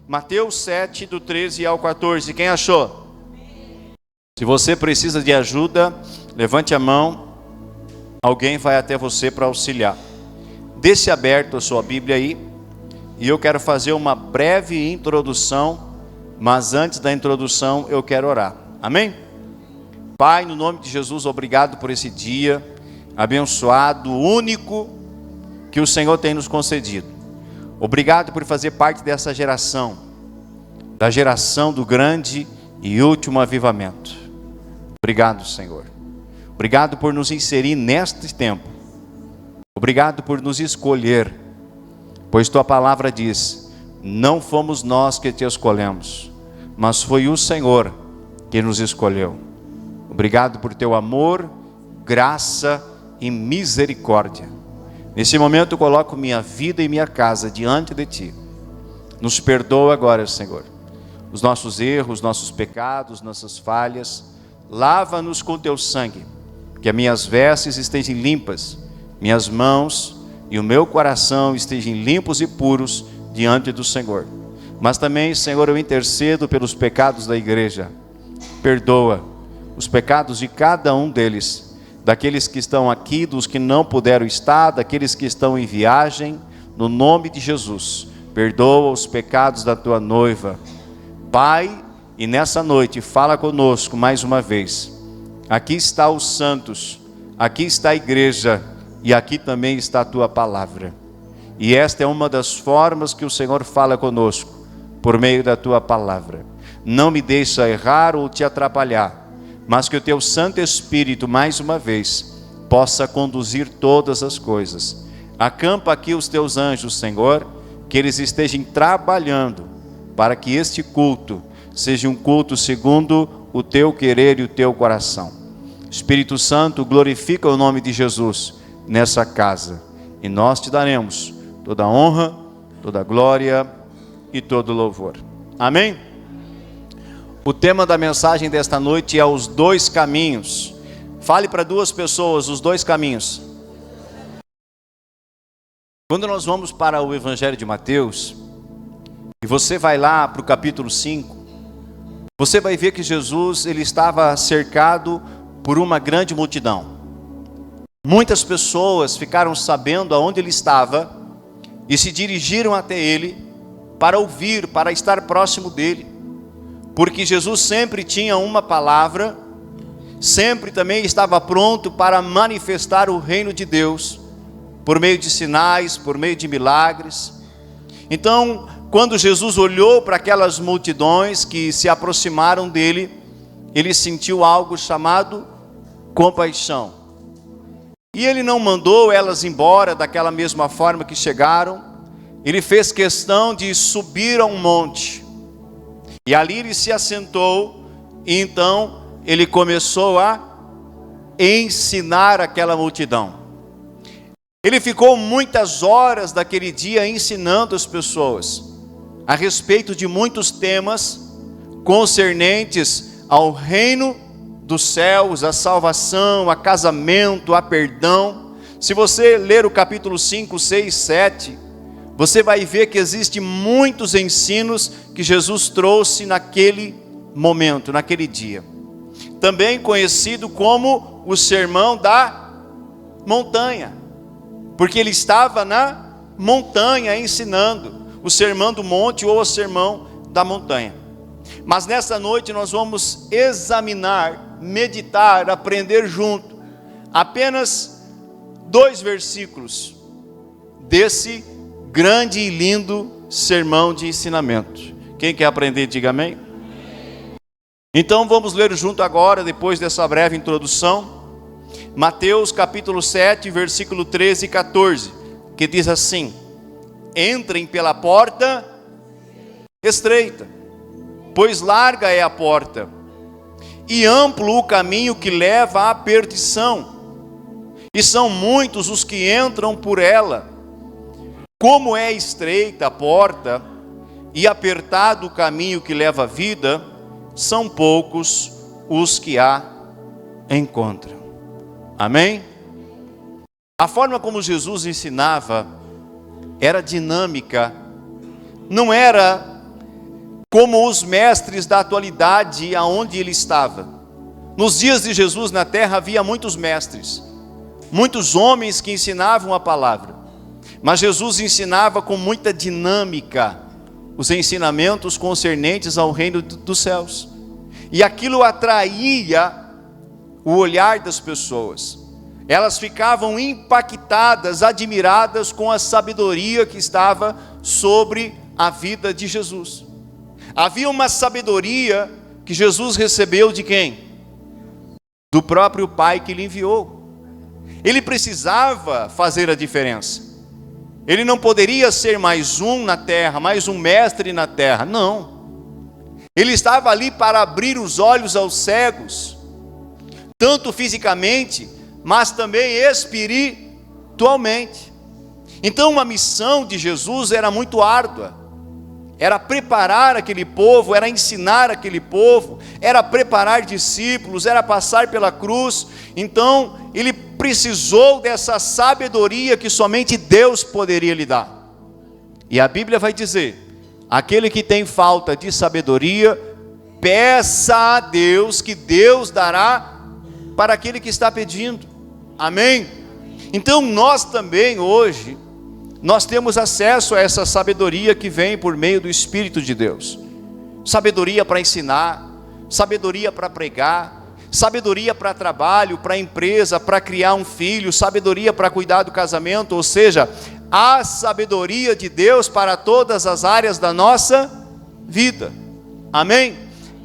Mateus 7, do 13 ao 14. Quem achou? Se você precisa de ajuda, levante a mão. Alguém vai até você para auxiliar. Deixe aberto a sua Bíblia aí. E eu quero fazer uma breve introdução. Mas antes da introdução eu quero orar. Amém? Pai, no nome de Jesus, obrigado por esse dia abençoado, único, que o Senhor tem nos concedido. Obrigado por fazer parte dessa geração, da geração do grande e último avivamento. Obrigado, Senhor. Obrigado por nos inserir neste tempo. Obrigado por nos escolher, pois tua palavra diz: não fomos nós que te escolhemos, mas foi o Senhor que nos escolheu. Obrigado por teu amor, graça e misericórdia. Nesse momento eu coloco minha vida e minha casa diante de ti. Nos perdoa agora, Senhor, os nossos erros, nossos pecados, nossas falhas. Lava-nos com teu sangue, que as minhas vestes estejam limpas, minhas mãos e o meu coração estejam limpos e puros diante do Senhor. Mas também, Senhor, eu intercedo pelos pecados da igreja. Perdoa os pecados de cada um deles, daqueles que estão aqui, dos que não puderam estar, daqueles que estão em viagem, no nome de Jesus. Perdoa os pecados da tua noiva, Pai, e nessa noite fala conosco mais uma vez. Aqui está os santos, aqui está a igreja, e aqui também está a tua palavra. E esta é uma das formas que o Senhor fala conosco, por meio da tua palavra. Não me deixa errar ou te atrapalhar, mas que o teu Santo Espírito, mais uma vez, possa conduzir todas as coisas. Acampa aqui os teus anjos, Senhor, que eles estejam trabalhando, para que este culto seja um culto segundo o teu querer e o teu coração. Espírito Santo, glorifica o nome de Jesus nessa casa, e nós te daremos toda a honra, toda a glória e todo louvor. Amém? O tema da mensagem desta noite é os dois caminhos. Fale para duas pessoas, os dois caminhos. Quando nós vamos para o Evangelho de Mateus, e você vai lá para o capítulo 5, você vai ver que Jesus ele estava cercado por uma grande multidão. Muitas pessoas ficaram sabendo aonde ele estava e se dirigiram até ele para ouvir, para estar próximo dele. Porque Jesus sempre tinha uma palavra, sempre também estava pronto para manifestar o reino de Deus, por meio de sinais, por meio de milagres. Então, quando Jesus olhou para aquelas multidões que se aproximaram dele, ele sentiu algo chamado compaixão. E ele não mandou elas embora daquela mesma forma que chegaram. Ele fez questão de subir a um monte. E ali ele se assentou, e então ele começou a ensinar aquela multidão. Ele ficou muitas horas daquele dia ensinando as pessoas a respeito de muitos temas concernentes ao reino dos céus, a salvação, a casamento, a perdão. Se você ler o capítulo 5, 6, 7, você vai ver que existem muitos ensinos que Jesus trouxe naquele momento, naquele dia. Também conhecido como o Sermão da Montanha, porque ele estava na montanha ensinando, o Sermão do Monte ou o Sermão da Montanha. Mas nessa noite nós vamos examinar, meditar, aprender junto, apenas 2 versículos desse grande e lindo sermão de ensinamento. Quem quer aprender, diga amém. Então vamos ler junto agora, depois dessa breve introdução, Mateus capítulo 7, versículo 13 e 14, que diz assim: entrem pela porta estreita, pois larga é a porta, e amplo o caminho que leva à perdição, e são muitos os que entram por ela. Como é estreita a porta e apertado o caminho que leva à vida, são poucos os que a encontram. Amém? A forma como Jesus ensinava era dinâmica, não era como os mestres da atualidade aonde ele estava. Nos dias de Jesus na terra havia muitos mestres, muitos homens que ensinavam a palavra, mas Jesus ensinava com muita dinâmica os ensinamentos concernentes ao reino dos céus, e aquilo atraía o olhar das pessoas. Elas ficavam impactadas, admiradas com a sabedoria que estava sobre a vida de Jesus. Havia uma sabedoria que Jesus recebeu de quem? Do próprio Pai que lhe enviou. Ele precisava fazer a diferença. Ele não poderia ser mais um na terra, mais um mestre na terra, não. Ele estava ali para abrir os olhos aos cegos, tanto fisicamente, mas também espiritualmente. Então a missão de Jesus era muito árdua. Era preparar aquele povo, era ensinar aquele povo, era preparar discípulos, era passar pela cruz. Então ele precisou dessa sabedoria que somente Deus poderia lhe dar. E a Bíblia vai dizer: aquele que tem falta de sabedoria, peça a Deus, que Deus dará para aquele que está pedindo. Amém? Então nós também hoje, nós temos acesso a essa sabedoria que vem por meio do Espírito de Deus. Sabedoria para ensinar, sabedoria para pregar, sabedoria para trabalho, para empresa, para criar um filho, sabedoria para cuidar do casamento, ou seja, a sabedoria de Deus para todas as áreas da nossa vida. Amém?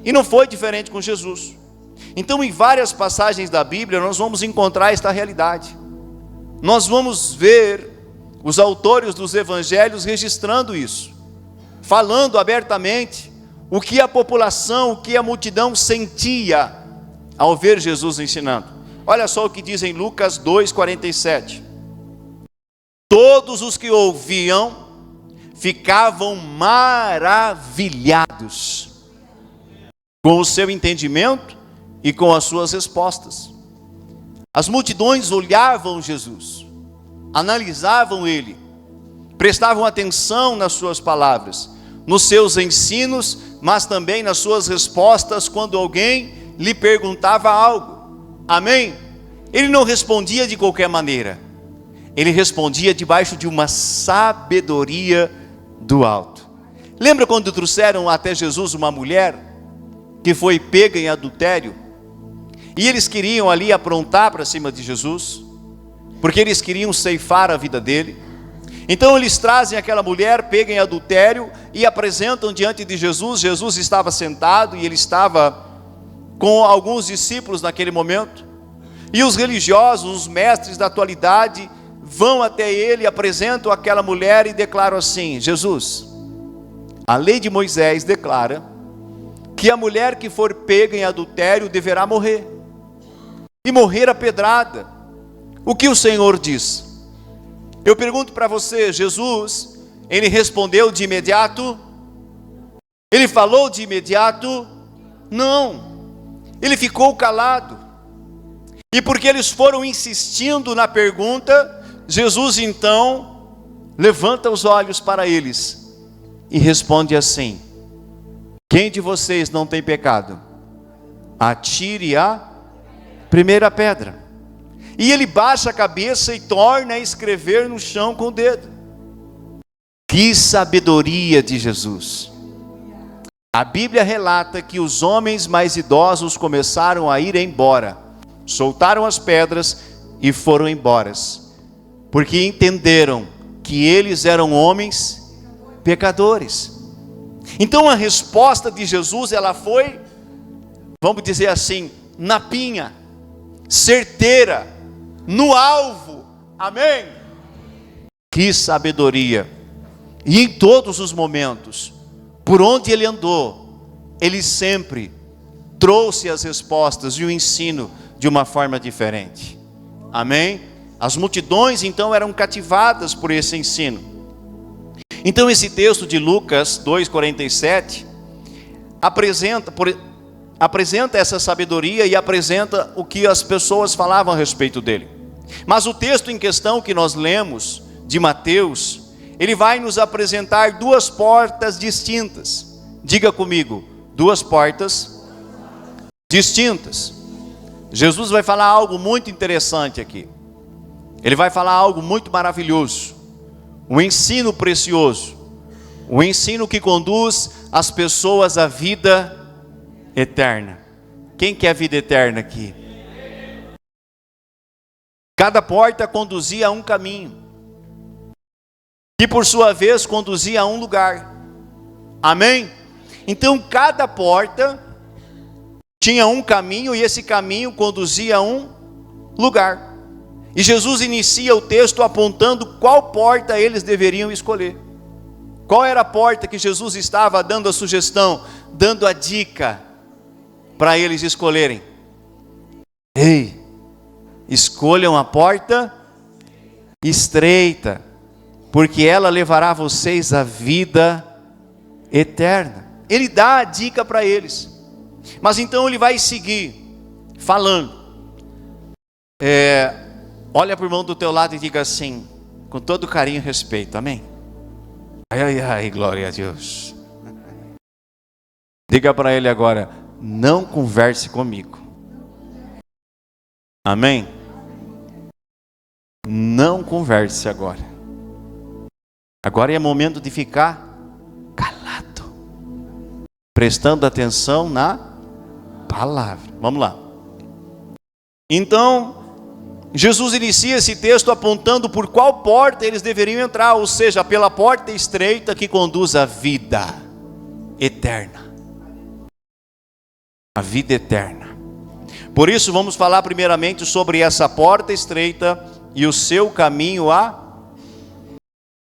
E não foi diferente com Jesus. Então, em várias passagens da Bíblia, nós vamos encontrar esta realidade. Nós vamos ver os autores dos evangelhos registrando isso, falando abertamente o que a população, o que a multidão sentia ao ver Jesus ensinando. Olha só o que diz em Lucas 2,47. Todos os que ouviam ficavam maravilhados com o seu entendimento e com as suas respostas. As multidões olhavam Jesus, analisavam ele, prestavam atenção nas suas palavras, nos seus ensinos, mas também nas suas respostas quando alguém lhe perguntava algo. Amém? Ele não respondia de qualquer maneira, ele respondia debaixo de uma sabedoria do alto. Lembra quando trouxeram até Jesus uma mulher que foi pega em adultério? E eles queriam ali aprontar para cima de Jesus, porque eles queriam ceifar a vida dele. Então eles trazem aquela mulher pega em adultério e apresentam diante de Jesus. Jesus estava sentado e ele estava com alguns discípulos naquele momento. E os religiosos, os mestres da atualidade, vão até ele, apresentam aquela mulher e declaram assim: Jesus, a lei de Moisés declara que a mulher que for pega em adultério deverá morrer, e morrer a pedrada. O que o Senhor diz? Eu pergunto para você, Jesus, ele respondeu de imediato? Ele falou de imediato? Não, ele ficou calado. E porque eles foram insistindo na pergunta, Jesus então levanta os olhos para eles e responde assim: quem de vocês não tem pecado? Atire a primeira pedra. E ele baixa a cabeça e torna a escrever no chão com o dedo. Que sabedoria de Jesus! A Bíblia relata que os homens mais idosos começaram a ir embora, soltaram as pedras e foram embora, porque entenderam que eles eram homens pecadores. Então a resposta de Jesus, ela foi, vamos dizer assim, na pinha, certeira, no alvo. Amém? Que sabedoria! E em todos os momentos, por onde ele andou, ele sempre trouxe as respostas e o ensino de uma forma diferente. Amém? As multidões então eram cativadas por esse ensino. Então esse texto de Lucas 2,47 apresenta essa sabedoria e apresenta o que as pessoas falavam a respeito dele. Mas o texto em questão que nós lemos, de Mateus, ele vai nos apresentar duas portas distintas. Diga comigo, duas portas distintas. Jesus vai falar algo muito interessante aqui. Ele vai falar algo muito maravilhoso. Um ensino precioso. Um ensino que conduz as pessoas à vida eterna. Quem quer vida eterna aqui? Cada porta conduzia a um caminho, que por sua vez conduzia a um lugar. Amém? Então cada porta tinha um caminho e esse caminho conduzia a um lugar. E Jesus inicia o texto apontando qual porta eles deveriam escolher. Qual era a porta que Jesus estava dando a sugestão, dando a dica para eles escolherem? Ei, escolham a porta estreita, porque ela levará vocês à vida eterna. Ele dá a dica para eles. Mas então ele vai seguir falando. Olha para o irmão do teu lado e diga assim, com todo carinho e respeito, amém? Ai, ai, ai, glória a Deus. Diga para ele agora, não converse comigo. Amém? Não converse agora. Agora é momento de ficar calado, prestando atenção na palavra. Vamos lá. Então, Jesus inicia esse texto apontando por qual porta eles deveriam entrar, ou seja, pela porta estreita que conduz à vida eterna. A vida eterna. Por isso vamos falar primeiramente sobre essa porta estreita e o seu caminho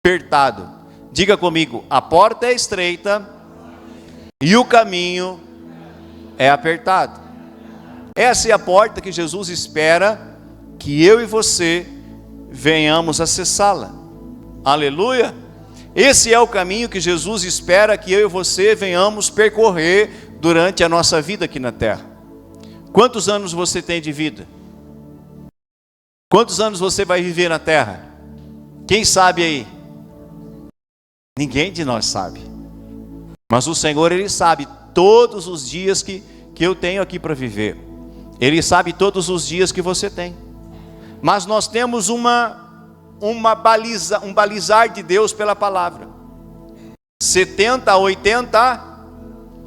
apertado. Diga comigo, a porta é estreita e o caminho é apertado. Essa é a porta que Jesus espera que eu e você venhamos acessá-la. Aleluia! Esse é o caminho que Jesus espera que eu e você venhamos percorrer durante a nossa vida aqui na terra. Quantos anos você tem de vida? Quantos anos você vai viver na terra? Quem sabe aí? Ninguém de nós sabe. Mas o Senhor, Ele sabe todos os dias que eu tenho aqui para viver. Ele sabe todos os dias que você tem. Mas nós temos um balizar de Deus pela palavra. 70 a 80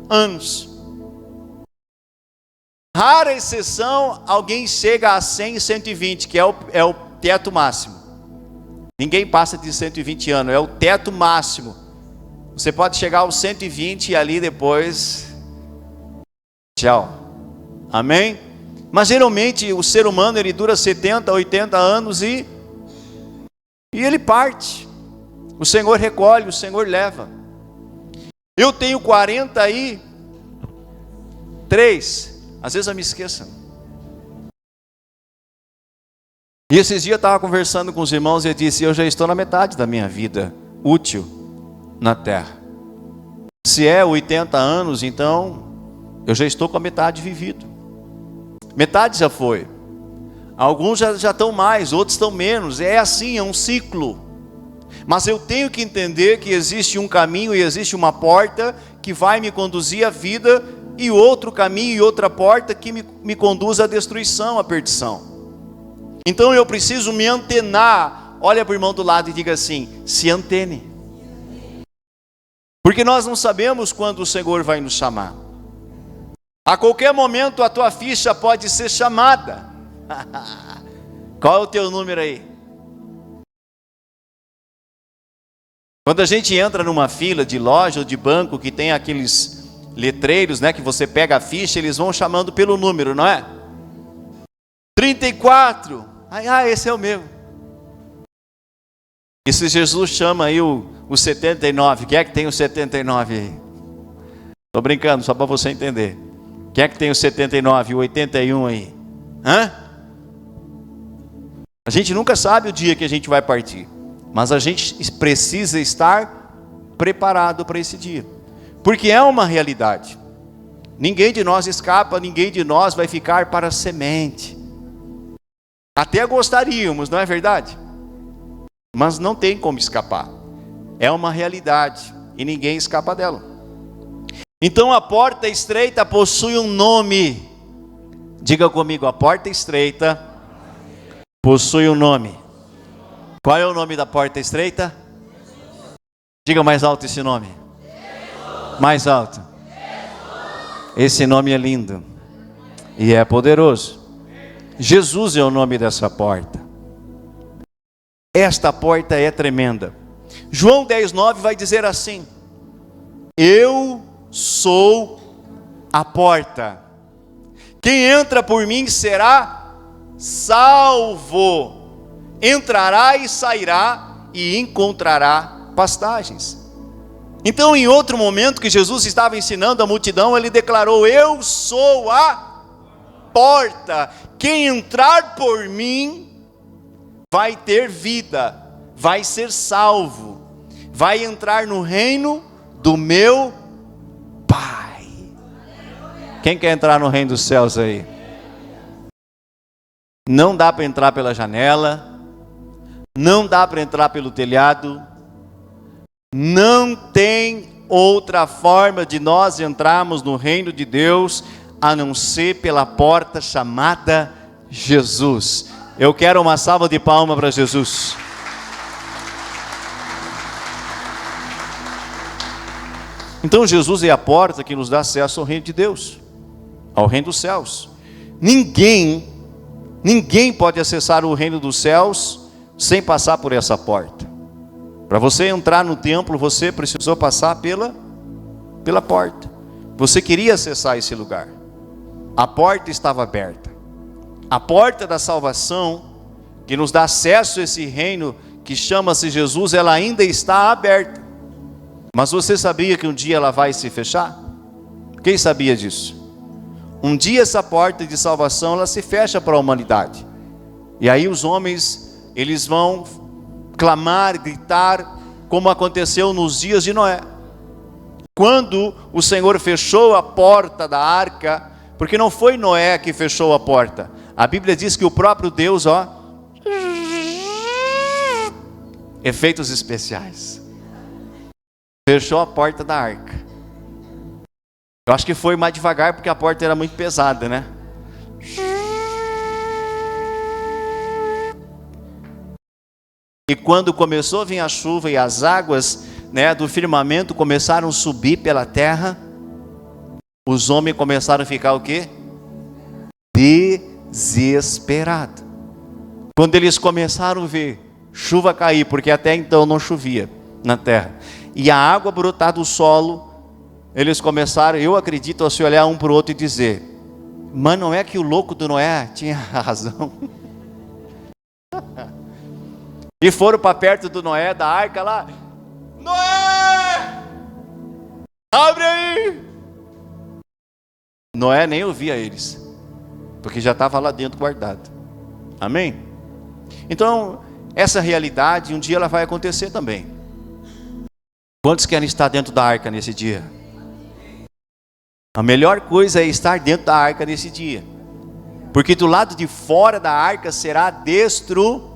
anos. Rara exceção, alguém chega a 100 e 120, que é o teto máximo. Ninguém passa de 120 anos, é o teto máximo. Você pode chegar aos 120 e ali depois, tchau. Amém? Mas geralmente o ser humano ele dura 70, 80 anos e ele parte. O Senhor recolhe, o Senhor leva. Eu tenho 43, às vezes eu me esqueço. E esses dias eu estava conversando com os irmãos e eu disse, eu já estou na metade da minha vida útil na terra. Se é 80 anos, então eu já estou com a metade vivido. Metade já foi. Alguns já estão mais, outros estão menos. É assim, é um ciclo. Mas eu tenho que entender que existe um caminho e existe uma porta que vai me conduzir à vida, e outro caminho e outra porta que me conduz à destruição, à perdição. Então eu preciso me antenar. Olha para o irmão do lado e diga assim, se antene. Porque nós não sabemos quando o Senhor vai nos chamar. A qualquer momento a tua ficha pode ser chamada. Qual é o teu número aí? Quando a gente entra numa fila de loja ou de banco que tem aqueles letreiros, né, que você pega a ficha, eles vão chamando pelo número, não é? 34. Esse é o meu. E se Jesus chama aí o 79, quem é que tem o 79 aí? Estou brincando, só para você entender. Quem é que tem o 79 e o 81 aí? A gente nunca sabe o dia que a gente vai partir. Mas a gente precisa estar preparado para esse dia. Porque é uma realidade. Ninguém de nós escapa, ninguém de nós vai ficar para semente. Até gostaríamos, não é verdade? Mas não tem como escapar. É uma realidade e ninguém escapa dela. Então a porta estreita possui um nome. Diga comigo, a porta estreita possui um nome. Qual é o nome da porta estreita? Diga mais alto esse nome. Mais alto. Esse nome é lindo e é poderoso. Jesus é o nome dessa porta. Esta porta é tremenda. João 10:9 vai dizer assim: eu sou a porta. Quem entra por mim será salvo. Entrará e sairá e encontrará pastagens. Então, em outro momento que Jesus estava ensinando a multidão, ele declarou: eu sou a porta. Quem entrar por mim vai ter vida, vai ser salvo, vai entrar no reino do meu Pai. Quem quer entrar no reino dos céus aí? Não dá para entrar pela janela, não dá para entrar pelo telhado, não tem outra forma de nós entrarmos no reino de Deus a não ser pela porta chamada Jesus. Eu quero uma salva de palmas para Jesus. Então Jesus é a porta que nos dá acesso ao reino de Deus, ao reino dos céus. Ninguém pode acessar o reino dos céus sem passar por essa porta. Para você entrar no templo, você precisou passar pela porta. Você queria acessar esse lugar. A porta estava aberta. A porta da salvação, que nos dá acesso a esse reino que chama-se Jesus, ela ainda está aberta. Mas você sabia que um dia ela vai se fechar? Quem sabia disso? Um dia essa porta de salvação ela se fecha para a humanidade. E aí os homens eles vão clamar, gritar, como aconteceu nos dias de Noé. Quando o Senhor fechou a porta da arca, porque não foi Noé que fechou a porta. A Bíblia diz que o próprio Deus, efeitos especiais, fechou a porta da arca. Eu acho que foi mais devagar porque a porta era muito pesada, né? E quando começou a vir a chuva e as águas, do firmamento começaram a subir pela terra, os homens começaram a ficar o quê? Desesperados. Quando eles começaram a ver chuva cair, porque até então não chovia na terra, e a água brotar do solo, eles começaram, eu acredito, a se olhar um para o outro e dizer: mas não é que o louco do Noé tinha razão? E foram para perto do Noé, da arca lá: Noé, abre aí! Noé nem ouvia eles, porque já estava lá dentro guardado. Amém? Então, essa realidade, um dia ela vai acontecer também. Quantos querem estar dentro da arca nesse dia? A melhor coisa é estar dentro da arca nesse dia, porque do lado de fora da arca será destruição.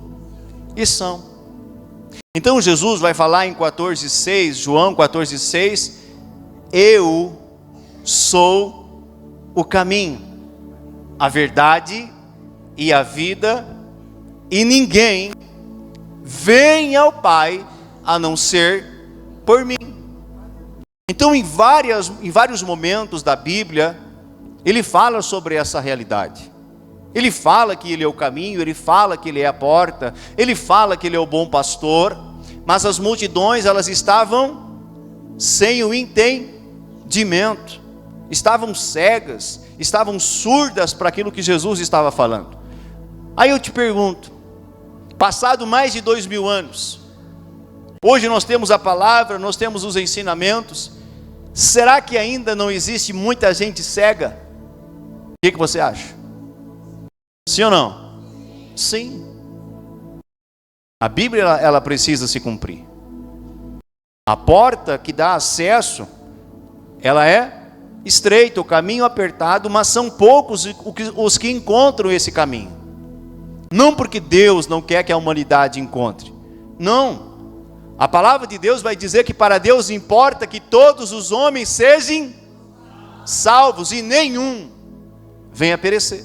Então Jesus vai falar em 14:6, João 14:6, eu sou o caminho, a verdade e a vida, e ninguém vem ao Pai a não ser por mim. Então em vários momentos da Bíblia, ele fala sobre essa realidade. Ele fala que ele é o caminho, ele fala que ele é a porta, ele fala que ele é o bom pastor, mas as multidões elas estavam sem o entendimento, estavam cegas, estavam surdas para aquilo que Jesus estava falando. Aí eu te pergunto, passado mais de 2000 anos, hoje nós temos a palavra, nós temos os ensinamentos, será que ainda não existe muita gente cega? O que você acha? Sim ou não? Sim. A Bíblia ela precisa se cumprir. A porta que dá acesso, ela é estreita, o caminho apertado, mas são poucos os que encontram esse caminho. Não porque Deus não quer que a humanidade encontre. Não. A palavra de Deus vai dizer que para Deus importa que todos os homens sejam salvos e nenhum venha perecer.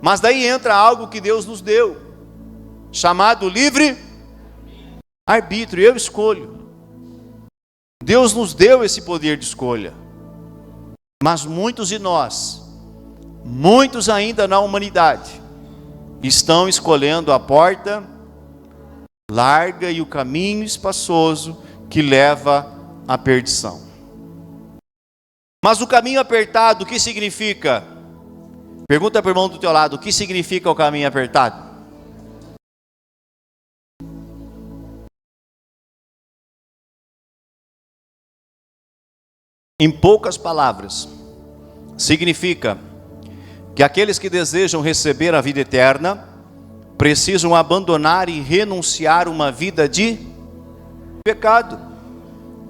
Mas daí entra algo que Deus nos deu, chamado livre arbítrio. Eu escolho. Deus nos deu esse poder de escolha. Mas muitos de nós, muitos ainda na humanidade, estão escolhendo a porta larga e o caminho espaçoso que leva à perdição. Mas o caminho apertado, o que significa? Pergunta para o irmão do teu lado, o que significa o caminho apertado? Em poucas palavras, significa que aqueles que desejam receber a vida eterna precisam abandonar e renunciar uma vida de pecado.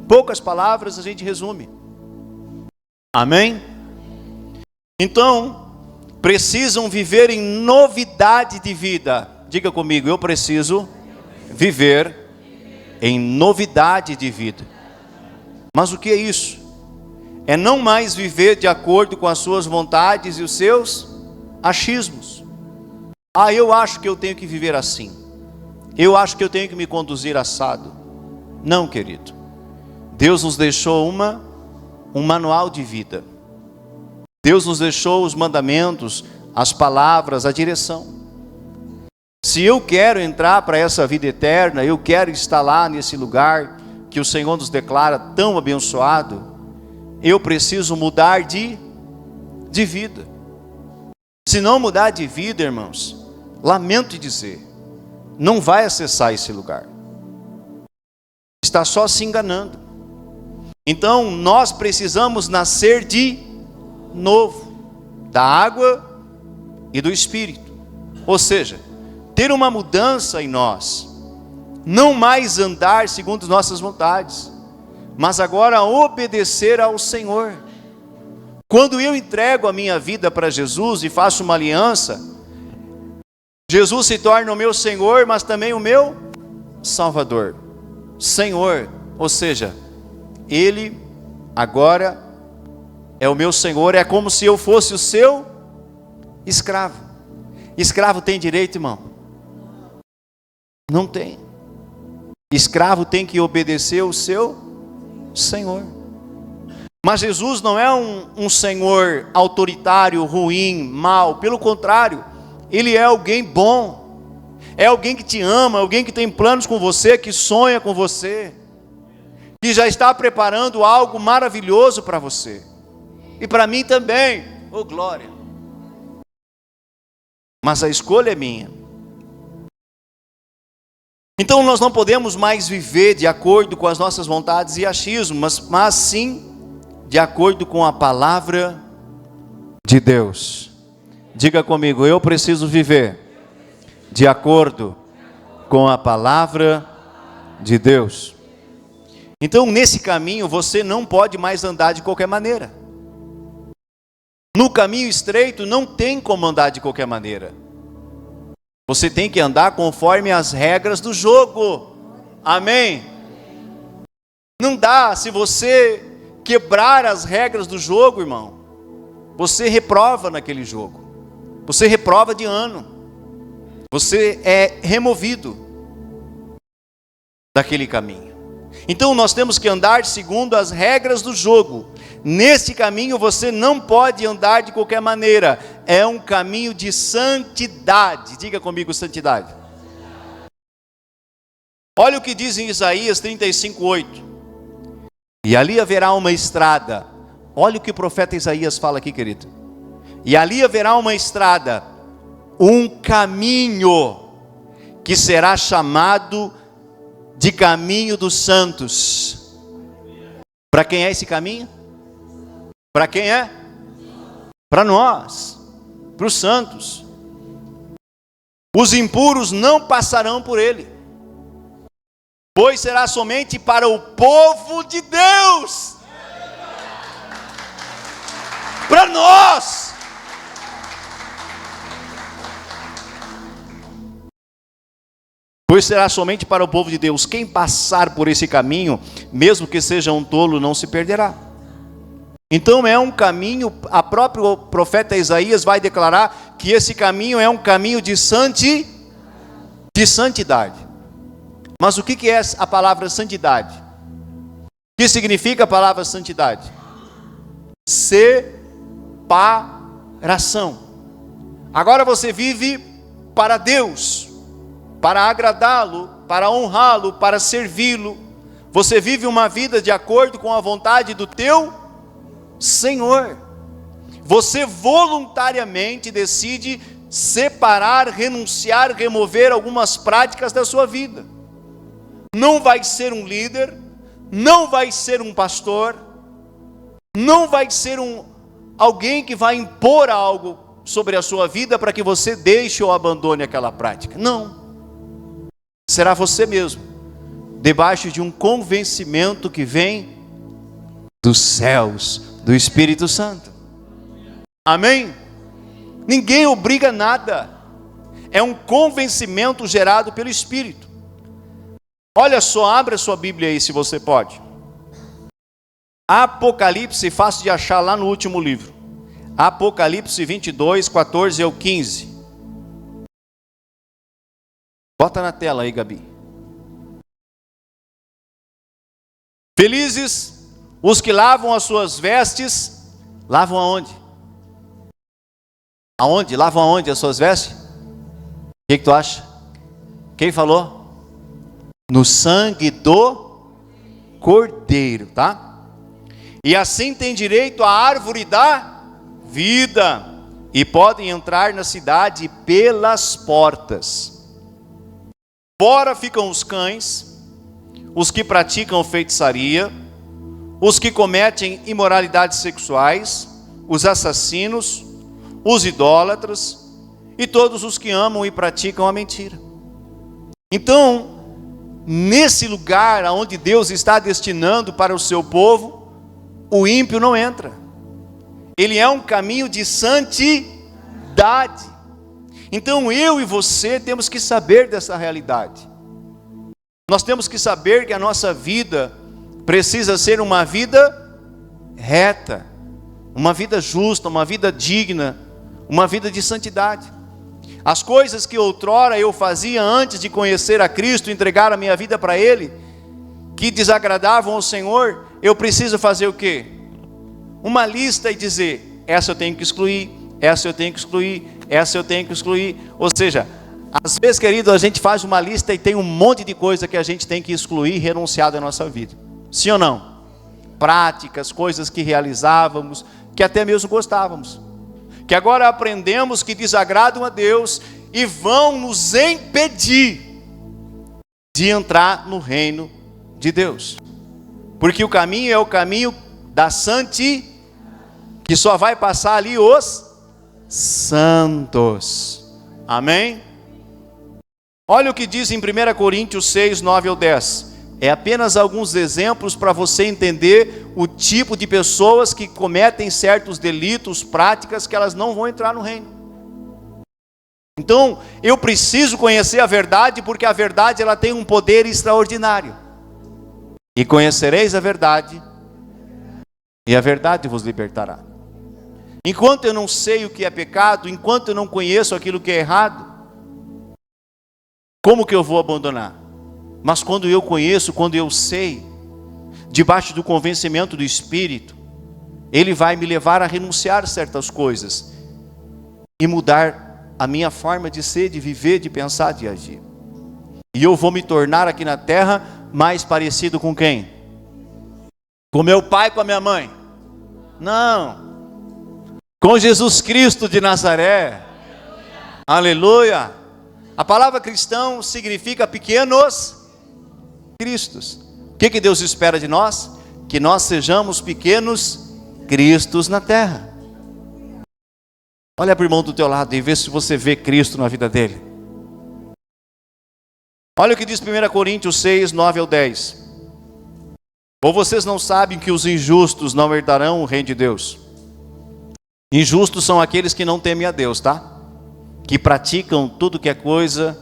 Poucas palavras a gente resume. Amém? Então, precisam viver em novidade de vida. Diga comigo, eu preciso viver em novidade de vida. Mas o que é isso? É não mais viver de acordo com as suas vontades e os seus achismos. Eu acho que eu tenho que viver assim. Eu acho que eu tenho que me conduzir assado. Não, querido. Deus nos deixou um manual de vida. Deus nos deixou os mandamentos, as palavras, a direção. Se eu quero entrar para essa vida eterna, eu quero estar lá nesse lugar que o Senhor nos declara tão abençoado, eu preciso mudar de vida. Se não mudar de vida, irmãos, lamento dizer, não vai acessar esse lugar. Está só se enganando. Então, nós precisamos nascer de novo, da água e do Espírito. Ou seja, ter uma mudança em nós. Não mais andar segundo as nossas vontades, mas agora obedecer ao Senhor. Quando eu entrego a minha vida para Jesus e faço uma aliança, Jesus se torna o meu Senhor, mas também o meu Salvador. Senhor, ou seja, Ele agora é o meu Senhor, é como se eu fosse o seu escravo. Escravo tem direito, irmão? Não tem. Escravo tem que obedecer o seu Senhor. Mas Jesus não é um Senhor autoritário, ruim, mau. Pelo contrário, Ele é alguém bom. É alguém que te ama, alguém que tem planos com você, que sonha com você, que já está preparando algo maravilhoso para você. E para mim também. Oh, glória. Mas a escolha é minha. Então nós não podemos mais viver de acordo com as nossas vontades e achismos, mas sim de acordo com a palavra de Deus. Diga comigo, eu preciso viver de acordo com a palavra de Deus. Então nesse caminho você não pode mais andar de qualquer maneira. No caminho estreito não tem como andar de qualquer maneira. Você tem que andar conforme as regras do jogo. Amém? Não dá, se você quebrar as regras do jogo, irmão, você reprova naquele jogo. Você reprova de ano. Você é removido daquele caminho. Então nós temos que andar segundo as regras do jogo. Nesse caminho você não pode andar de qualquer maneira. É um caminho de santidade. Diga comigo, santidade. Olha o que diz em Isaías 35:8. E ali haverá uma estrada. Olha o que o profeta Isaías fala aqui, querido. E ali haverá uma estrada, um caminho, que será chamado de caminho dos santos. Para quem é esse caminho? Para quem é? Para nós, para os santos. Os impuros não passarão por ele, pois será somente para o povo de Deus. Para nós. Pois será somente para o povo de Deus. Quem passar por esse caminho, mesmo que seja um tolo, não se perderá. Então é um caminho, a próprio profeta Isaías vai declarar que esse caminho é um caminho de santidade. Mas o que é a palavra santidade? O que significa a palavra santidade? Separação. Agora você vive para Deus, para agradá-lo, para honrá-lo, para servi-lo. Você vive uma vida de acordo com a vontade do teu Senhor. Você voluntariamente decide separar, renunciar, remover algumas práticas da sua vida. Não vai ser um líder, não vai ser um pastor, não vai ser alguém que vai impor algo sobre a sua vida para que você deixe ou abandone aquela prática. Não. Será você mesmo, debaixo de um convencimento que vem dos céus, do Espírito Santo. Amém? Ninguém obriga nada. É um convencimento gerado pelo Espírito. Olha só, abra sua Bíblia aí se você pode. Apocalipse, fácil de achar lá no último livro. Apocalipse 22, 14 ao 15. Bota na tela aí, Gabi. Felizes os que lavam as suas vestes. Lavam aonde? Aonde? Lavam aonde as suas vestes? O que tu acha? Quem falou? No sangue do Cordeiro, tá? E assim tem direito à árvore da vida, e podem entrar na cidade pelas portas. Fora ficam os cães, os que praticam feitiçaria, os que cometem imoralidades sexuais, os assassinos, os idólatras e todos os que amam e praticam a mentira. Então, nesse lugar onde Deus está destinando para o seu povo, o ímpio não entra. Ele é um caminho de santidade. Então eu e você temos que saber dessa realidade. Nós temos que saber que a nossa vida precisa ser uma vida reta, uma vida justa, uma vida digna, uma vida de santidade. As coisas que outrora eu fazia antes de conhecer a Cristo, entregar a minha vida para Ele, que desagradavam ao Senhor, eu preciso fazer o quê? Uma lista e dizer, essa eu tenho que excluir, essa eu tenho que excluir, essa eu tenho que excluir. Ou seja, às vezes, querido, a gente faz uma lista e tem um monte de coisa que a gente tem que excluir e renunciar da nossa vida. Sim ou não? Práticas, coisas que realizávamos, que até mesmo gostávamos, que agora aprendemos que desagradam a Deus e vão nos impedir de entrar no reino de Deus. Porque o caminho é o caminho da santidade, que só vai passar ali os santos. Amém? Olha o que diz em 1 Coríntios 6, 9 ao 10. É apenas alguns exemplos para você entender o tipo de pessoas que cometem certos delitos, práticas, que elas não vão entrar no reino. Então, eu preciso conhecer a verdade, porque a verdade ela tem um poder extraordinário. E conhecereis a verdade, e a verdade vos libertará. Enquanto eu não sei o que é pecado, enquanto eu não conheço aquilo que é errado, como que eu vou abandonar? Mas quando eu conheço, quando eu sei, debaixo do convencimento do Espírito, Ele vai me levar a renunciar a certas coisas e mudar a minha forma de ser, de viver, de pensar, de agir. E eu vou me tornar aqui na terra mais parecido com quem? Com meu pai, com a minha mãe? Não. Com Jesus Cristo de Nazaré. Aleluia. A palavra cristão significa pequenos cristos. O que Deus espera de nós? Que nós sejamos pequenos cristos na terra. Olha para o irmão do teu lado e vê se você vê Cristo na vida dele. Olha o que diz 1 Coríntios 6, 9 ao 10. Ou vocês não sabem que os injustos não herdarão o reino de Deus? Injustos são aqueles que não temem a Deus, tá? Que praticam tudo que é coisa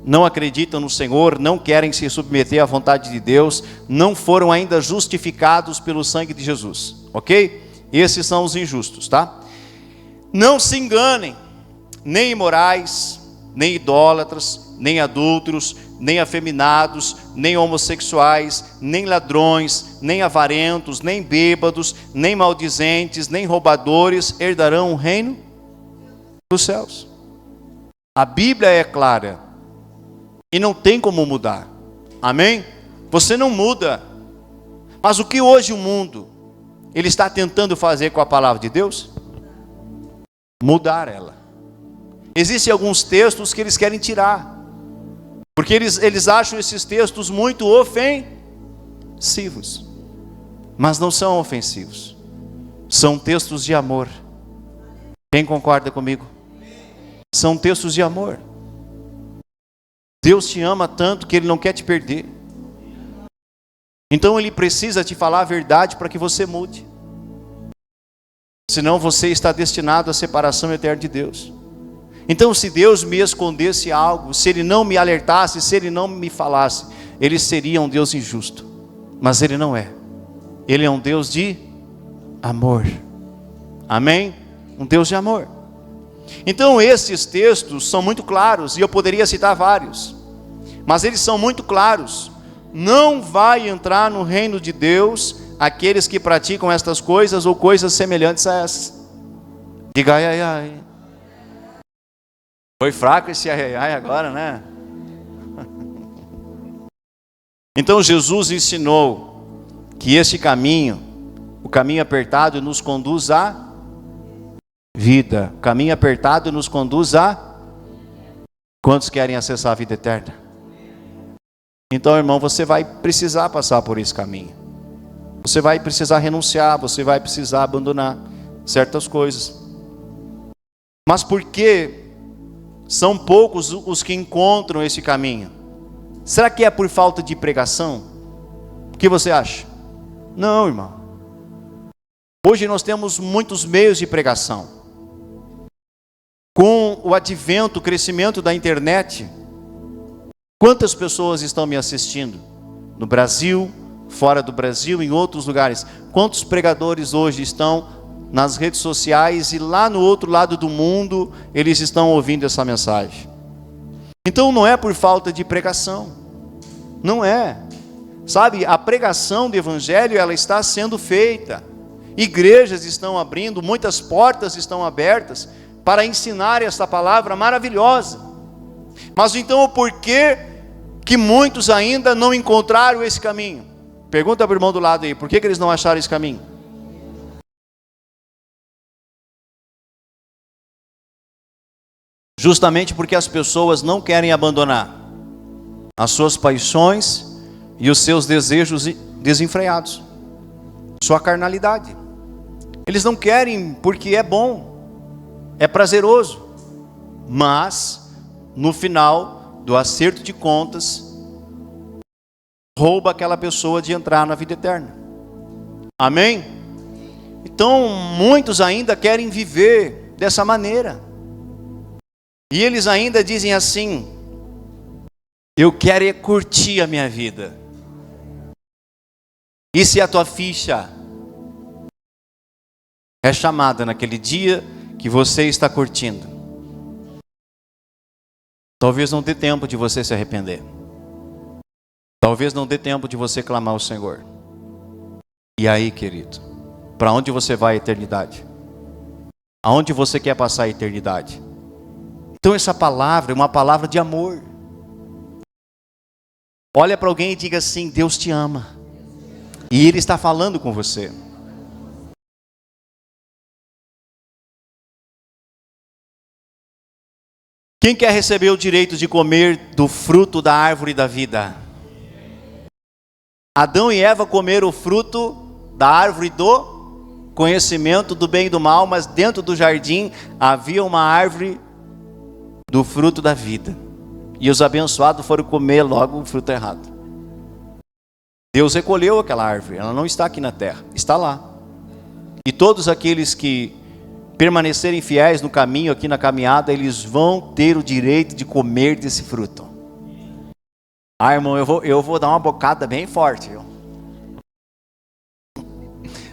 não acreditam no Senhor, não querem se submeter à vontade de Deus, não foram ainda justificados pelo sangue de Jesus, ok? Esses são os injustos, tá? Não se enganem, nem imorais, nem idólatras, nem adúlteros, nem afeminados, nem homossexuais, nem ladrões, nem avarentos, nem bêbados, nem maldizentes, nem roubadores herdarão o reino dos céus. A Bíblia é clara e não tem como mudar, amém? Você não muda, mas o que hoje o mundo ele está tentando fazer com a palavra de Deus? Mudar ela. Existem alguns textos que eles querem tirar, porque eles acham esses textos muito ofensivos, mas não são ofensivos, são textos de amor. Quem concorda comigo? São textos de amor. Deus te ama tanto que Ele não quer te perder, então Ele precisa te falar a verdade para que você mude, senão você está destinado à separação eterna de Deus. Então, se Deus me escondesse algo, se Ele não me alertasse, se Ele não me falasse, Ele seria um Deus injusto. Mas Ele não é. Ele é um Deus de amor. Amém? Um Deus de amor. Então, esses textos são muito claros, e eu poderia citar vários, mas eles são muito claros. Não vai entrar no reino de Deus aqueles que praticam estas coisas ou coisas semelhantes a essas. Diga ai, ai, ai. Foi fraco esse ai, ai, ai agora, né? Então Jesus ensinou que este caminho, o caminho apertado, nos conduz à vida. O caminho apertado nos conduz a... Quantos querem acessar a vida eterna? Então, irmão, você vai precisar passar por esse caminho. Você vai precisar renunciar, você vai precisar abandonar certas coisas. Mas por que são poucos os que encontram esse caminho? Será que é por falta de pregação? O que você acha? Não, irmão. Hoje nós temos muitos meios de pregação. Com o advento, o crescimento da internet, quantas pessoas estão me assistindo? No Brasil, fora do Brasil, em outros lugares. Quantos pregadores hoje estão nas redes sociais e lá no outro lado do mundo eles estão ouvindo essa mensagem? Então não é por falta de pregação, não é. Sabe, a pregação do Evangelho, ela está sendo feita. Igrejas estão abrindo, muitas portas estão abertas para ensinar essa palavra maravilhosa. Mas então o porquê que muitos ainda não encontraram esse caminho? Pergunta para o irmão do lado aí, por que eles não acharam esse caminho? Justamente porque as pessoas não querem abandonar as suas paixões e os seus desejos desenfreados, sua carnalidade. Eles não querem porque é bom, é prazeroso, mas no final do acerto de contas, rouba aquela pessoa de entrar na vida eterna. Amém? Então muitos ainda querem viver dessa maneira. E eles ainda dizem assim: eu quero é curtir a minha vida. E se a tua ficha é chamada naquele dia que você está curtindo, talvez não dê tempo de você se arrepender. Talvez não dê tempo de você clamar ao Senhor. E aí, querido, para onde você vai a eternidade? Aonde você quer passar a eternidade? Então essa palavra é uma palavra de amor. Olha para alguém e diga assim: Deus te ama. E Ele está falando com você. Quem quer receber o direito de comer do fruto da árvore da vida? Adão e Eva comeram o fruto da árvore do conhecimento do bem e do mal, mas dentro do jardim havia uma árvore do fruto da vida. E os abençoados foram comer logo o fruto errado. Deus recolheu aquela árvore, ela não está aqui na terra, está lá. E todos aqueles que permanecerem fiéis no caminho, aqui na caminhada, eles vão ter o direito de comer desse fruto. Ah, irmão, eu vou dar uma bocada bem forte, viu?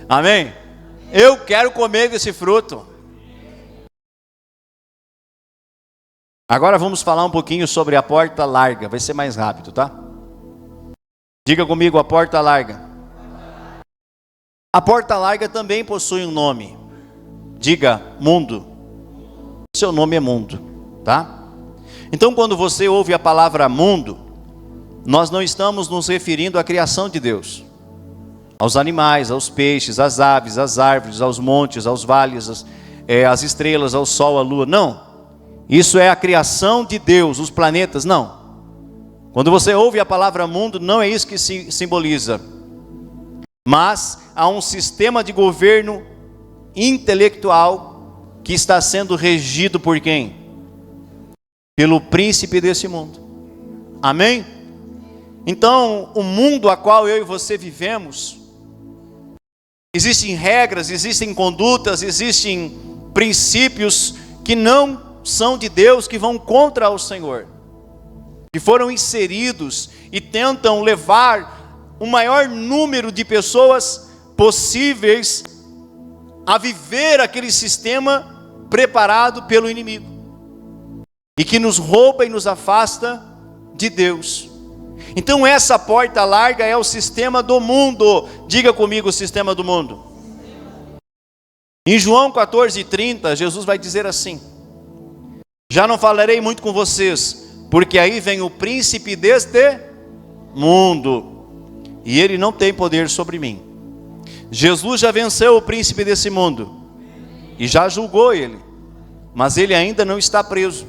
Amém? Eu quero comer desse fruto. Agora vamos falar um pouquinho sobre a porta larga. Vai ser mais rápido, tá? Diga comigo, a porta larga. A porta larga também possui um nome. Diga, mundo. Seu nome é mundo, tá? Então, quando você ouve a palavra mundo, nós não estamos nos referindo à criação de Deus, aos animais, aos peixes, às aves, às árvores, aos montes, aos vales, às estrelas, ao sol, à lua. Não. Isso é a criação de Deus, os planetas. Não. Quando você ouve a palavra mundo, não é isso que se simboliza. Mas há um sistema de governo intelectual que está sendo regido por quem? Pelo príncipe desse mundo. Amém? Então, o mundo a qual eu e você vivemos, existem regras, existem condutas, existem princípios que não são de Deus, que vão contra o Senhor, que foram inseridos e tentam levar o maior número de pessoas possíveis a viver aquele sistema preparado pelo inimigo, e que nos rouba e nos afasta de Deus. Então essa porta larga é o sistema do mundo. Diga comigo, o sistema do mundo. Em João 14:30, Jesus vai dizer assim: já não falarei muito com vocês, porque aí vem o príncipe deste mundo, e ele não tem poder sobre mim. Jesus já venceu o príncipe desse mundo, e já julgou ele, mas ele ainda não está preso.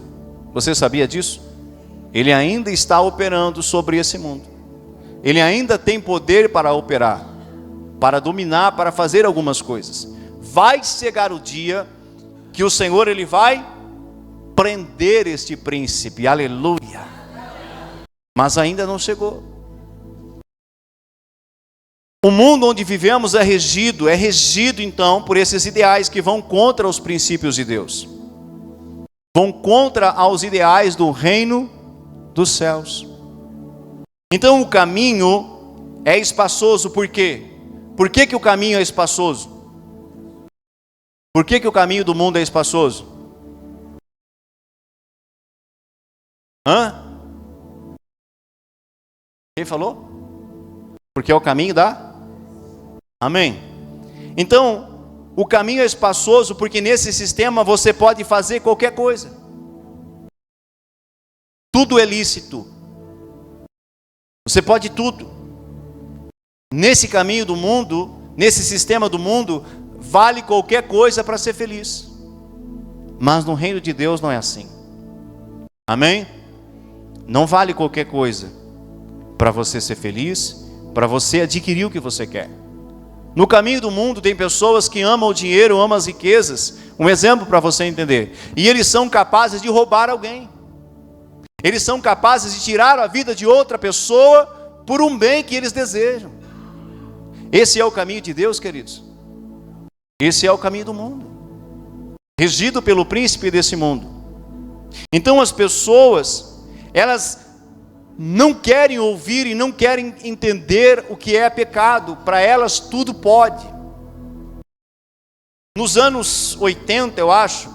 Você sabia disso? Ele ainda está operando sobre esse mundo. Ele ainda tem poder para operar, para dominar, para fazer algumas coisas. Vai chegar o dia que o Senhor ele vai prender este príncipe. Aleluia. Mas ainda não chegou. O mundo onde vivemos é regido então por esses ideais que vão contra os princípios de Deus. Vão contra aos ideais do reino dos céus. Então o caminho é espaçoso. Por quê? Por que o caminho é espaçoso? Por que o caminho do mundo é espaçoso? Quem falou? Porque é o caminho da... Amém. Então o caminho é espaçoso porque nesse sistema você pode fazer qualquer coisa. Tudo é lícito. Você pode tudo. Nesse caminho do mundo, nesse sistema do mundo, vale qualquer coisa para ser feliz. Mas no reino de Deus não é assim. Amém? Não vale qualquer coisa para você ser feliz, para você adquirir o que você quer. No caminho do mundo tem pessoas que amam o dinheiro, amam as riquezas. Um exemplo para você entender. E eles são capazes de roubar alguém. Eles são capazes de tirar a vida de outra pessoa por um bem que eles desejam. Esse é o caminho de Deus, queridos. Esse é o caminho do mundo, regido pelo príncipe desse mundo. Então as pessoas, elas não querem ouvir e não querem entender o que é pecado. Para elas tudo pode. Nos anos 80, eu acho,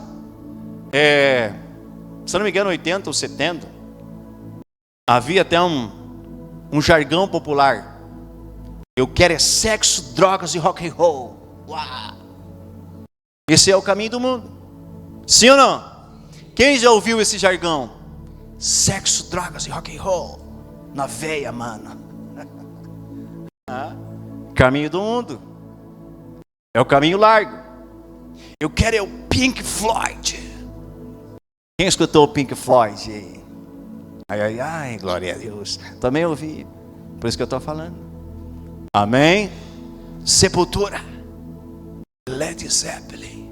se não me engano 80 ou 70, havia até um jargão popular: eu quero é sexo, drogas e rock and roll. Uau! Esse é o caminho do mundo. Sim ou não? Quem já ouviu esse jargão? Sexo, drogas e rock and roll na veia, mano. Caminho do mundo. É o caminho largo. Eu quero é o Pink Floyd. Quem escutou o Pink Floyd? Ai, glória a Deus. Também ouvi. Por isso que eu estou falando. Amém? Sepultura, Led Zeppelin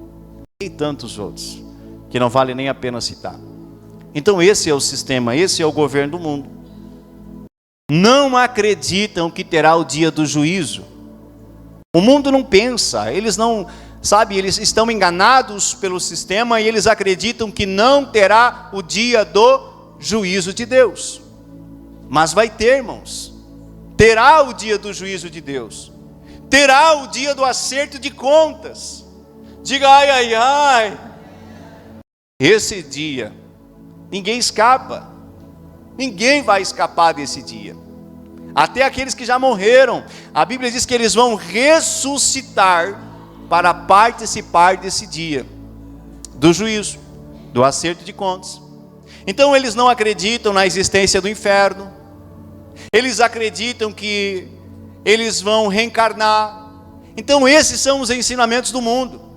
e tantos outros que não vale nem a pena citar. Então esse é o sistema, esse é o governo do mundo. Não acreditam que terá o dia do juízo. O mundo não pensa, eles não, eles estão enganados pelo sistema e eles acreditam que não terá o dia do juízo de Deus. Mas vai ter, irmãos. Terá o dia do juízo de Deus. Terá o dia do acerto de contas. Diga ai, ai, ai. Esse dia, ninguém escapa. Ninguém vai escapar desse dia. Até aqueles que já morreram. A Bíblia diz que eles vão ressuscitar para participar desse dia do juízo, do acerto de contas. Então eles não acreditam na existência do inferno. Eles acreditam que eles vão reencarnar. Então esses são os ensinamentos do mundo.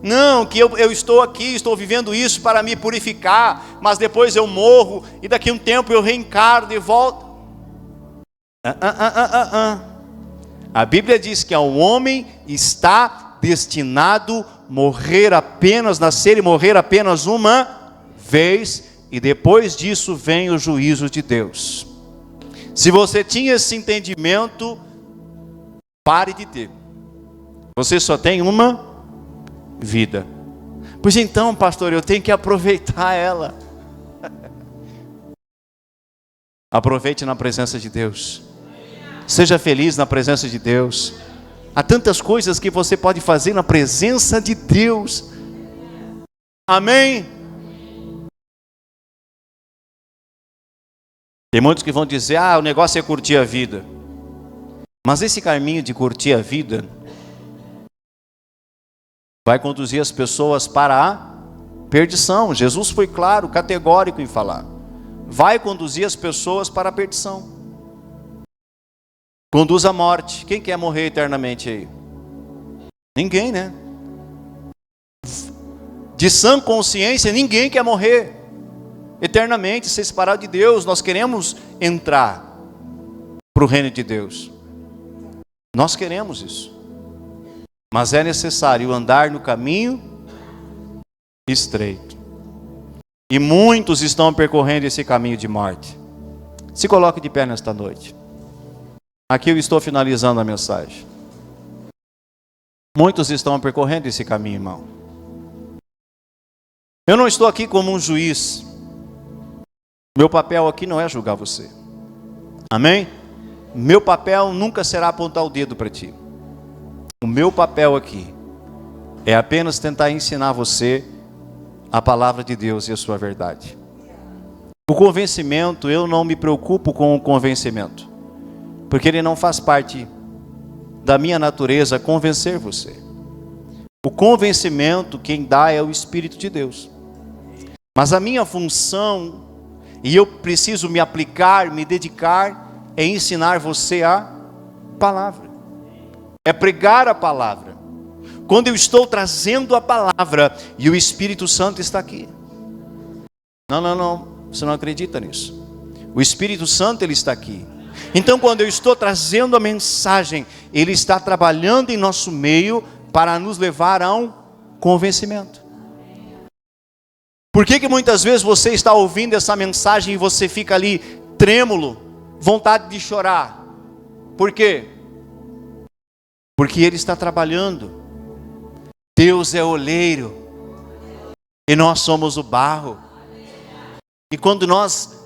Não, que eu estou aqui, estou vivendo isso para me purificar, mas depois eu morro e daqui a um tempo eu reencarno e volto. A Bíblia diz que ao homem está destinado morrer apenas, nascer e morrer apenas uma vez, e depois disso vem o juízo de Deus. Se você tinha esse entendimento, pare de ter. Você só tem uma vida. Pois então, pastor, eu tenho que aproveitar ela. Aproveite na presença de Deus. Seja feliz na presença de Deus. Há tantas coisas que você pode fazer na presença de Deus. Amém? Tem muitos que vão dizer, o negócio é curtir a vida. Mas esse caminho de curtir a vida vai conduzir as pessoas para a perdição. Jesus foi claro, categórico em falar. Vai conduzir as pessoas para a perdição. Conduz à morte. Quem quer morrer eternamente aí? Ninguém, né? De sã consciência, ninguém quer morrer eternamente, ser separado de Deus. Nós queremos entrar para o reino de Deus. Nós queremos isso. Mas é necessário andar no caminho estreito. E muitos estão percorrendo esse caminho de morte. Se coloque de pé nesta noite. Aqui eu estou finalizando a mensagem. Muitos estão percorrendo esse caminho, irmão. Eu não estou aqui como um juiz. Meu papel aqui não é julgar você. Amém? Meu papel nunca será apontar o dedo para ti. O meu papel aqui é apenas tentar ensinar você a palavra de Deus e a sua verdade. O convencimento, eu não me preocupo com o convencimento, porque ele não faz parte da minha natureza convencer você. O convencimento quem dá é o Espírito de Deus. Mas a minha função, e eu preciso me aplicar, me dedicar, é ensinar você a palavra. É pregar a palavra. Quando eu estou trazendo a palavra e o Espírito Santo está aqui. Não, você não acredita nisso. O Espírito Santo, ele está aqui. Então quando eu estou trazendo a mensagem, ele está trabalhando em nosso meio para nos levar a um convencimento. Por que muitas vezes você está ouvindo essa mensagem e você fica ali trêmulo, vontade de chorar? Por quê? Porque ele está trabalhando. Deus é oleiro e nós somos o barro. E quando nós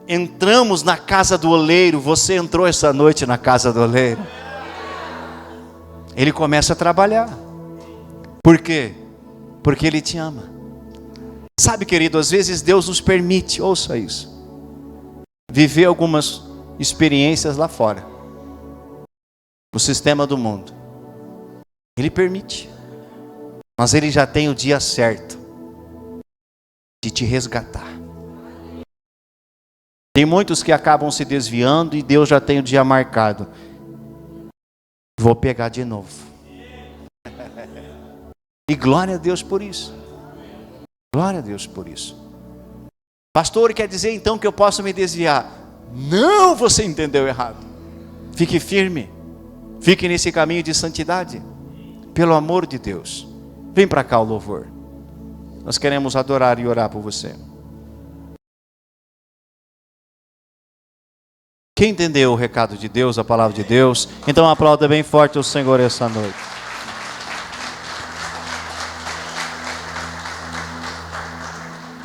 entramos na casa do oleiro, você entrou essa noite na casa do oleiro, ele começa a trabalhar. Por quê? Porque ele te ama. Sabe, querido, às vezes Deus nos permite, ouça isso, viver algumas experiências lá fora, no sistema do mundo. Ele permite, mas ele já tem o dia certo de te resgatar. Tem muitos que acabam se desviando e Deus já tem o dia marcado. Vou pegar de novo. E glória a Deus por isso. Glória a Deus por isso. Pastor, quer dizer então que eu posso me desviar? Não, você entendeu errado. Fique firme. Fique nesse caminho de santidade. Pelo amor de Deus. Vem para cá o louvor. Nós queremos adorar e orar por você. Quem entendeu o recado de Deus, a palavra de Deus, então aplauda bem forte o Senhor essa noite.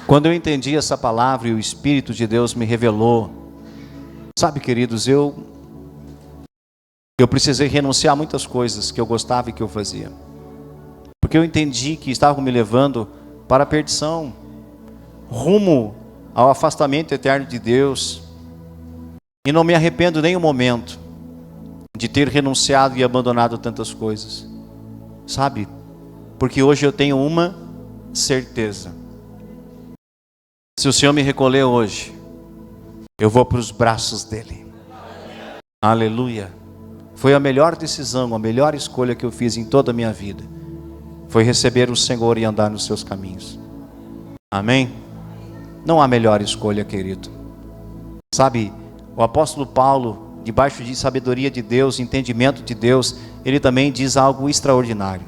Quando eu entendi essa palavra e o Espírito de Deus me revelou Sabe, queridos, eu precisei renunciar a muitas coisas que eu gostava e que eu fazia. Porque eu entendi que estavam me levando para a perdição, rumo ao afastamento eterno de Deus. E não me arrependo nem um momento de ter renunciado e abandonado tantas coisas. Sabe? Porque hoje eu tenho uma certeza. Se o Senhor me recolher hoje, eu vou para os braços dele. Aleluia. Foi a melhor decisão, a melhor escolha que eu fiz em toda a minha vida. Foi receber o Senhor e andar nos seus caminhos. Amém? Não há melhor escolha, querido. Sabe, o apóstolo Paulo, debaixo de sabedoria de Deus, entendimento de Deus, ele também diz algo extraordinário.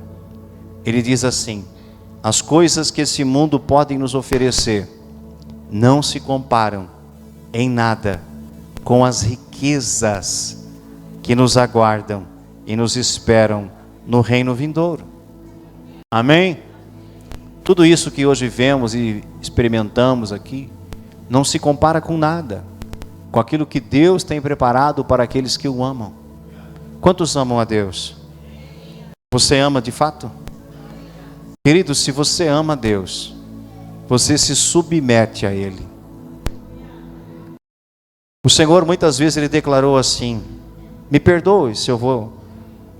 Ele diz assim: as coisas que esse mundo pode nos oferecer não se comparam em nada com as riquezas que nos aguardam e nos esperam no reino vindouro. Amém? Tudo isso que hoje vemos e experimentamos aqui não se compara com nada, com aquilo que Deus tem preparado para aqueles que o amam. Quantos amam a Deus? Você ama de fato? Querido, se você ama a Deus, você se submete a Ele. O Senhor muitas vezes Ele declarou assim: me perdoe se eu vou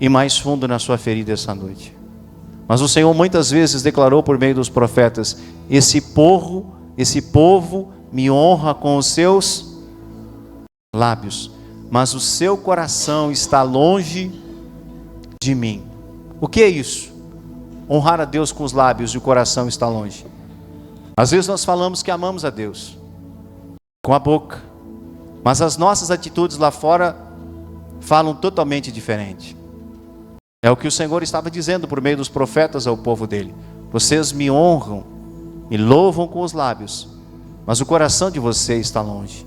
ir mais fundo na sua ferida essa noite. Mas o Senhor muitas vezes declarou por meio dos profetas: esse povo me honra com os seus lábios, mas o seu coração está longe de mim. O que é isso? Honrar a Deus com os lábios e o coração está longe. Às vezes nós falamos que amamos a Deus com a boca, mas as nossas atitudes lá fora falam totalmente diferente. É o que o Senhor estava dizendo por meio dos profetas ao povo dele: vocês me honram, me louvam com os lábios, mas o coração de vocês está longe.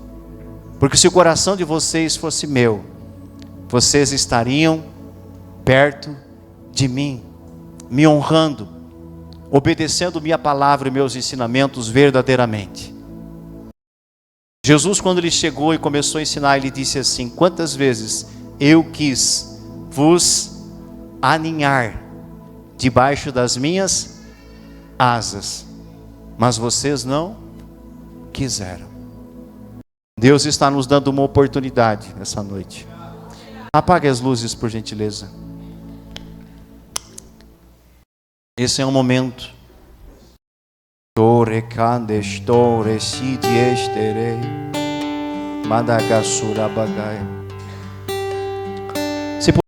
Porque se o coração de vocês fosse meu, vocês estariam perto de mim, me honrando, obedecendo minha palavra e meus ensinamentos verdadeiramente. Jesus, quando ele chegou e começou a ensinar, ele disse assim: quantas vezes eu quis vos aninhar debaixo das minhas asas, mas vocês não quiseram. Deus está nos dando uma oportunidade essa noite. Apague as luzes, por gentileza. Esse é um momento.